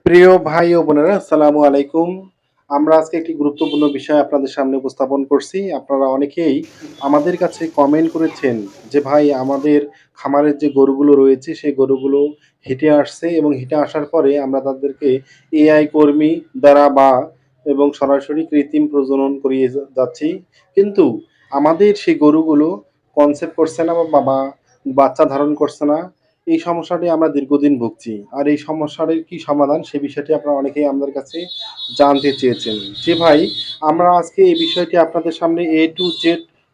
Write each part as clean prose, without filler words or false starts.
প্রিয় ভাই ও বোনেরা, আসসালামু আলাইকুম। আমরা আজকে একটি গুরুত্বপূর্ণ বিষয় আপনাদের সামনে উপস্থাপন করছি। আপনারা অনেকেই আমাদের কাছে কমেন্ট করেছেন যে, "ভাই, আমাদের খামারের যে গরুগুলো রয়েছে, সেই গরুগুলো হেঁটে আসছে এবং হেঁটে আসার পরে আমরা তাদেরকে এআই কর্মী দ্বারা এবং সরাসরি কৃত্রিম প্রজনন করিয়ে যাচ্ছি। কিন্তু আমাদের সেই গরুগুলো কনসেপ্ট করছে না বা বাচ্চা ধারণ করছে না। এই সমস্যাটি আমরা দীর্ঘদিন ভুগছি। আর এই সমস্যাটির কি সমাধান সে বিষয়টি আপনারা অনেকেই আমাদের কাছে জানতে চেয়েছেন। জি ভাই, আমরা আজকে এই বিষয়টি আপনাদের সামনে A to Z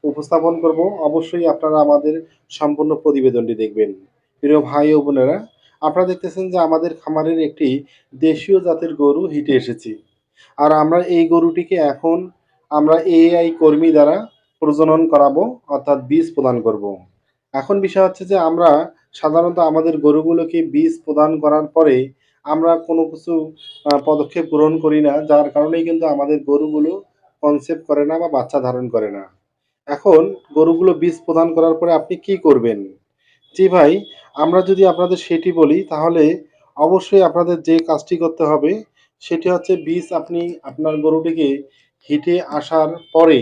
উপস্থাপন করব। অবশ্যই আপনারা আমাদের সম্পূর্ণ প্রতিবেদনটি দেখবেন। প্রিয় ভাই ও বোনেরা, আপনারা দেখতেছেন যে আমাদের খামারের একটি দেশীয় জাতের গরু হিটে এসেছে। আর আমরা এই গরুটিকে এখন আমরা AI কর্মী দ্বারা প্রজনন করাবো, অর্থাৎ বীজ প্রদান করব। এখন বিষয় হচ্ছে যে আমরা সাধারণত আমাদের গরুগুলোকে বীজ প্রদান করার পরে আমরা কোনো কিছু পদক্ষেপ গ্রহণ করি না। যার কারণেই কিন্তু আমাদের গরুগুলো কনসেপ্ট করে না বা বাচ্চা ধারণ করে না। এখন গরুগুলো বীজ প্রদান করার পরে আপনি কি করবেন? জি ভাই, আমরা যদি আপনাদের সেটি বলি তাহলে অবশ্যই আপনাদের যে কাজটি করতে হবে সেটি হচ্ছে বীজ আপনি আপনার গরুটিকে হিটে আসার পরে,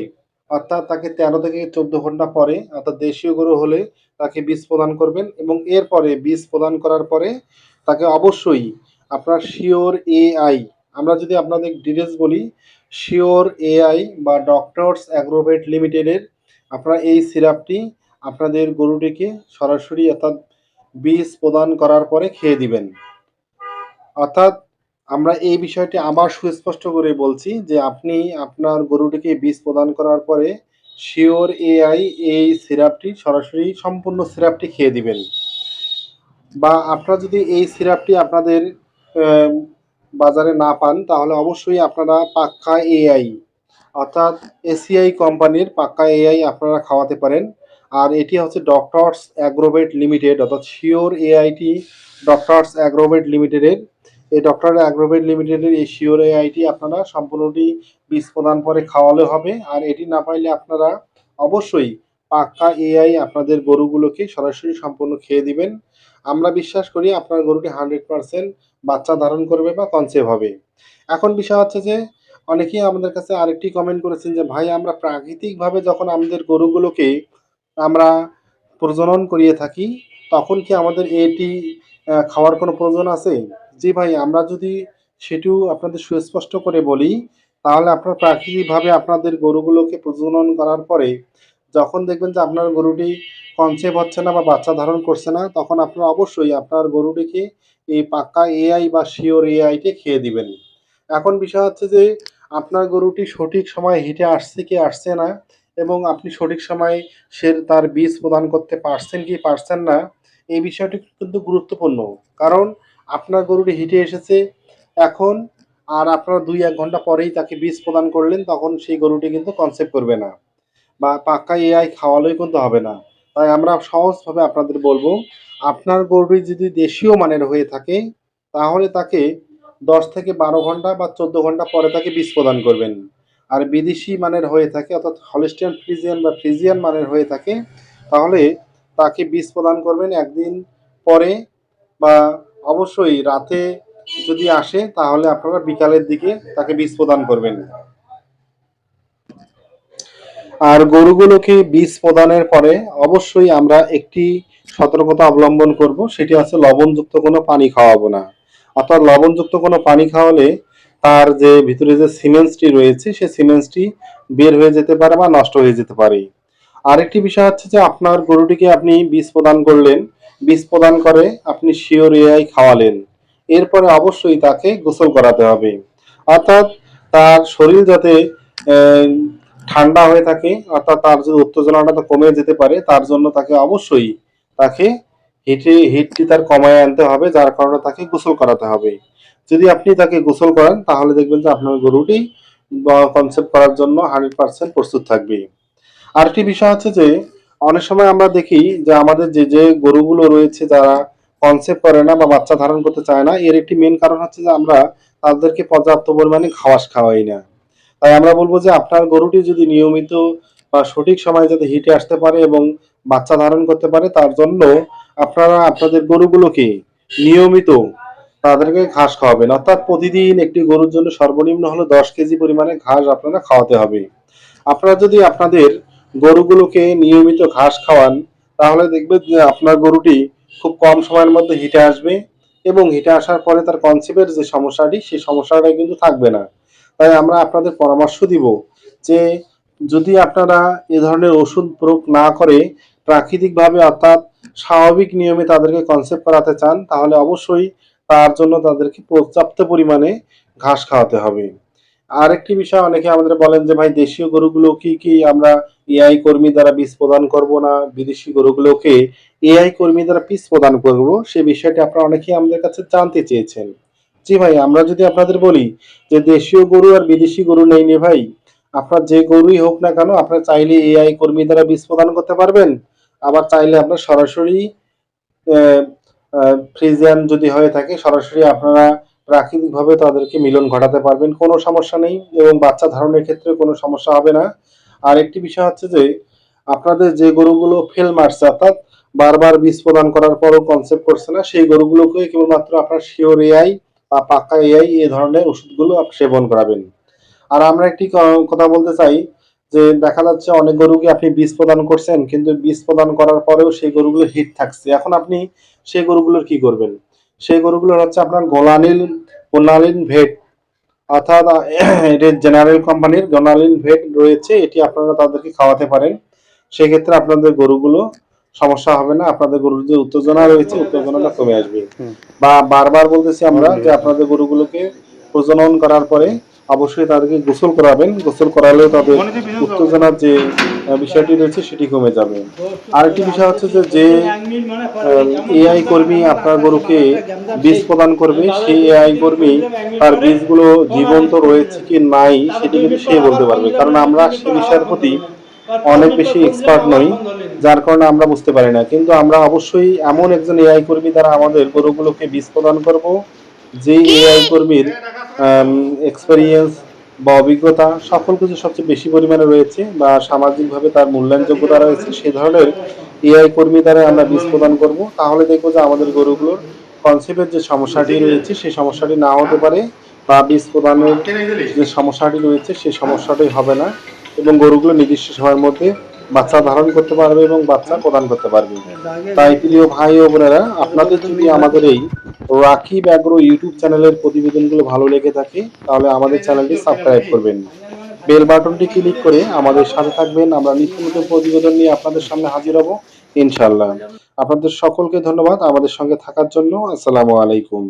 অর্থাৎ তাকে ১৩ থেকে ১৪ ঘন্টা পরে, অর্থাৎ দেশীয় গরু হলে তাকে বীজ প্রদান করবেন এবং এরপরে বীজ প্রদান করার পরে তাকে অবশ্যই আপনার শিওর এআই, আমরা যদি আপনাদের ডিটেলস বলি, শিওর এআই বা ডক্টরস অ্যাগ্রোভেট লিমিটেডের আপনারা এই সিরাপটি আপনাদের গরুটিকে সরাসরি, অর্থাৎ বীজ প্রদান করার পরে খেয়ে দিবেন। অর্থাৎ আমরা এই বিষয়টি আবার সুস্পষ্ট করে বলছি যে আপনি আপনার গরুটিকে বীজ প্রদান করার পরে শিওর এআই এই সিরাপটি সরাসরি সম্পূর্ণ সিরাপটি খেয়ে দিবেন। বা আপনারা যদি এই সিরাপটি আপনাদের আহ, বাজারে না পান তাহলে অবশ্যই আপনারা পাক্কা এআই, অর্থাৎ এসিআই কোম্পানির পাক্কা এআই আপনারা খাওয়াতে পারেন। আর এটি হচ্ছে ডক্টরস অ্যাগ্রোভেট লিমিটেড, অর্থাৎ শিওর এআইটি ডক্টরস অ্যাগ্রোভেট লিমিটেডের। এই ডক্টর অ্যাগ্রোভেট লিমিটেডের এই শিওর এআইটি আপনারা সম্পূর্ণটি বীজ প্রদান পরে খাওয়ালে হবে। আর এটি না পাইলে আপনারা অবশ্যই পাক্কা এআই আপনাদের গরুগুলোকে সরাসরি সম্পূর্ণ খেয়ে দিবেন। আমরা বিশ্বাস করি আপনার গরুটি 100% বাচ্চা ধারণ করবে বা কনসেভ হবে। এখন বিষয় হচ্ছে যে অনেকেই আমাদের কাছে আরেকটি কমেন্ট করেছেন যে, "ভাই, আমরা প্রাকৃতিকভাবে যখন আমাদের গরুগুলোকে আমরা প্রজনন করিয়ে থাকি, তখন কি আমাদের এটি খাওয়ার কোনো প্রয়োজন আছে?" জি ভাই, আমরা যদি সেটিও আপনাদের সুস্পষ্ট করে বলি, তাহলে আপনারা প্রাকৃতিকভাবে আপনাদের গরুগুলোকে প্রজনন করার পরে যখন দেখবেন যে আপনার গরুটি কনসেভ হচ্ছে না বা বাচ্চা ধারণ করছে না, তখন আপনারা অবশ্যই আপনার গরুটিকে এই পাক্কা এআই বা শিওর এআইটি খেয়ে দিবেন। এখন বিষয় হচ্ছে যে আপনার গরুটি সঠিক সময়ে হিটে আসছে কি আসছে না এবং আপনি সঠিক সময়ে তার বীজ প্রদান করতে পারছেন কি পারছেন না, এই বিষয়টি কিন্তু গুরুত্বপূর্ণ। কারণ আপনার গরুটি হিটে এসেছে এখন, আর আপনারা ২-১ ঘন্টা পরেই তাকে বীজ প্রদান করলেন, তখন সেই গরুটি কিন্তু কনসেপ্ট করবে না বা পাক্কা এআই খাওয়ালেই কিন্তু হবে না। তাই আমরা সহজভাবে আপনাদের বলবো, আপনার গরুটি যদি দেশীয় মানের হয়ে থাকে তাহলে তাকে ১০ থেকে ১২ ঘন্টা বা ১৪ ঘন্টা পরে তাকে বীজ প্রদান করবেন। আর বিদেশি মানের হয়ে থাকে, অর্থাৎ হলস্টিয়ান ফ্রিজিয়ান বা ফ্রিজিয়ান মানের হয়ে থাকে, তাহলে তাকে বীজ প্রদান করবেন ১ দিন পরে বা অবশ্যই রাতে যদি আসে তাহলে আপনারা বিকালের দিকে তাকে বীজ প্রদান করবেন। আর গরুগুলোকে বীজ প্রদানের পরে অবশ্যই আমরা একটি সতর্কতা অবলম্বন করব, সেটি হচ্ছে লবণযুক্ত কোনো পানি খাওয়াবো না। অর্থাৎ লবণযুক্ত কোনো পানি খাওয়ালে তার যে ভিতরে যে সিমেন্সটি রয়েছে সেই সিমেন্সটি বের হয়ে যেতে পারে বা নষ্ট হয়ে যেতে পারে। আরেকটি বিষয় হচ্ছে যে আপনার গরুটিকে আপনি বীজ প্রদান করলেন, বীজ প্রদান করে আপনি শিওর এআই খাওয়ালেন, এরপরে অবশ্যই তাকে গোসল করাতে হবে। অর্থাৎ তার শরীর যাতে আহ, ঠান্ডা হয়ে থাকে, অর্থাৎ তার যদি উত্তেজনাটা কমে যেতে পারে, তার জন্য তাকে অবশ্যই তাকে হিটটি তার কমায় আনতে হবে, যার কারণে তাকে গোসল করাতে হবে। যদি আপনি তাকে গোসল করান তাহলে দেখবেন যে আপনার গরুটি কনসেপ্ট করার জন্য 100% প্রস্তুত থাকবে। আরেকটি বিষয় হচ্ছে যে অনেক সময় আমরা দেখি যে আমাদের যে গরুগুলো রয়েছে যারা কনসেপ্ট করে না বা বাচ্চা ধারণ করতে চায় না, এর একটি মেন কারণ হচ্ছে যে আমরা তাদেরকে পর্যাপ্ত পরিমাণে ঘাস খাওয়াই না। তাই আমরা বলবো যে আপনার গরুটি যদি নিয়মিত বা সঠিক সময়ে যাতে হিটে আসতে পারে এবং বাচ্চা ধারণ করতে পারে, তার জন্য আপনারা আপনাদের গরুগুলোকে নিয়মিত তাদেরকে ঘাস খাওয়াবেন। অর্থাৎ প্রতিদিন একটি গরুর জন্য সর্বনিম্ন হলো ১০ কেজি পরিমাণে ঘাস আপনারা খাওয়াতে হবে। আপনারা যদি আপনাদের গরুগুলোকে নিয়মিত ঘাস খাওয়ান, তাহলে দেখবেন যে আপনার গরুটি খুব কম সময়ের মধ্যে হিটে আসবে এবং হিটে আসার পরে তার কনসেপ্টের যে সমস্যাটি, সেই সমস্যাটা কিন্তু থাকবে না। তাই আমরা আপনাদের পরামর্শ দিব যে, যদি আপনারা এ ধরনের ওষুধ প্রয়োগ না করে প্রাকৃতিকভাবে অর্থাৎ স্বাভাবিক নিয়মে তাদেরকে কনসেপ্ট করাতে চান, তাহলে অবশ্যই তার জন্য তাদেরকে পর্যাপ্ত পরিমাণে ঘাস খাওয়াতে হবে। আরেকটি বিষয় অনেকে আমাদের বলেন যে, ভাই দেশীয় গরুগুলো কি আমরা এআই কর্মী দ্বারা বীজ প্রদান করব না বিদেশি গরুগুলোকে এআই কর্মী দ্বারা বীজ প্রদান করব? সে বিষয়টি আপনারা অনেকেই আমাদের কাছে জানতে চেয়েছেন। জি ভাই, আমরা যদি আপনাদের বলি যে দেশীয় গরু আর বিদেশি গরু নেই নে ভাই, আপনার যে গরুই হোক না কেন আপনার চাইলে এআই কর্মী দ্বারা বীজ প্রদান করতে পারবেন। আবার চাইলে আপনার সরাসরি আহ, ফ্রিজিয়ান যদি হয়ে থাকে সরাসরি আপনারা প্রাকৃতিকভাবে তাদেরকে মিলন ঘটাতে পারবেন, কোনো সমস্যা নেই এবং বাচ্চা ধারণের ক্ষেত্রে কোনো সমস্যা হবে না। আর একটি বিষয় হচ্ছে যে, আপনাদের যে গরুগুলো ফেল মারছে অর্থাৎ বারবার বীজ প্রদান করার পরও কনসেপ্ট করছে না, সেই গরুগুলোকে কেবলমাত্র আপনার শিওর এআই বা পাক্কা এআই এ ধরনের ওষুধগুলো সেবন করাবেন। আর আমরা একটি কথা বলতে চাই যে, দেখা যাচ্ছে অনেক গরুকে আপনি বীজ প্রদান করছেন কিন্তু বীজ প্রদান করার পরেও সেই গরুগুলো হিট থাকছে। এখন আপনি সেই গরুগুলোর কি করবেন? সেই গরুগুলোর হচ্ছে আপনার গোনালিন ভেট অর্থাৎ এটা জেনারেল কোম্পানির গোনালিন ভেট রয়েছে, এটি আপনারা তাদেরকে খাওয়াতে পারেন। সেক্ষেত্রে আপনাদের গরুগুলো সমস্যা হবে না, আপনাদের গরুর যে উত্তেজনা রয়েছে উত্তেজনাটা কমে আসবে। বা বারবার বলতেছি আমরা যে আপনাদের গরুগুলোকে প্রজনন করার পরে অবশ্যই তাদেরকে গোসল করাবেন, গোসল করালেও তাদের উত্তেজনার যে বিষয়টি রয়েছে সেটি কমে যাবে। আরেকটি বিষয় হচ্ছে যে এআই কর্মী আপনার গরুকে বীজ প্রদান করবে, সেই এআই কর্মী তার বীজগুলো জীবন্ত রয়েছে কি নাই সেটি কিন্তু সে বলতে পারবে, কারণ আমরা সে বিষয়ের প্রতি অনেক বেশি এক্সপার্ট নই, যার কারণে আমরা বুঝতে পারি না। কিন্তু আমরা অবশ্যই এমন একজন এআই কর্মী দ্বারা আমাদের গরুগুলোকে বীজ প্রদান করব, যে এআই কর্মীর এক্সপেরিয়েন্স বা অভিজ্ঞতা সকল কিছু সবচেয়ে বেশি পরিমাণে রয়েছে বা সামাজিকভাবে তার মূল্যায়নযোগ্যতা রয়েছে, সে ধরনের এআই কর্মী দ্বারা আমরা বীজ প্রদান করব। তাহলে দেখবো যে আমাদের গরুগুলোর কনসেপ্টের যে সমস্যাটি রয়েছে সেই সমস্যাটি না হতে পারে, বা বীজ প্রদানের যে সমস্যাটি রয়েছে সেই সমস্যাটি হবে না এবং গরুগুলো নির্দিষ্ট সময়ের মধ্যে বাচ্চা ধারণ করতে পারবে এবং বাচ্চা প্রদান করতে পারবে। তাই প্রিয় ভাই ও বোনেরা, আপনাদের যদি আমাদের এই রাকিব অ্যাগ্রো ইউটিউব চ্যানেলের প্রতিবেদনগুলো ভালো লেগে থাকে তাহলে আমাদের চ্যানেলটি সাবস্ক্রাইব করবেন, বেল বাটনটি ক্লিক করে আমাদের সাথে থাকবেন। আমরা নিত্য নতুন প্রতিবেদন নিয়ে আপনাদের সামনে হাজির হব ইনশাআল্লাহ। আপনাদের সকলকে ধন্যবাদ আমাদের সঙ্গে থাকার জন্য। আসসালামু আলাইকুম।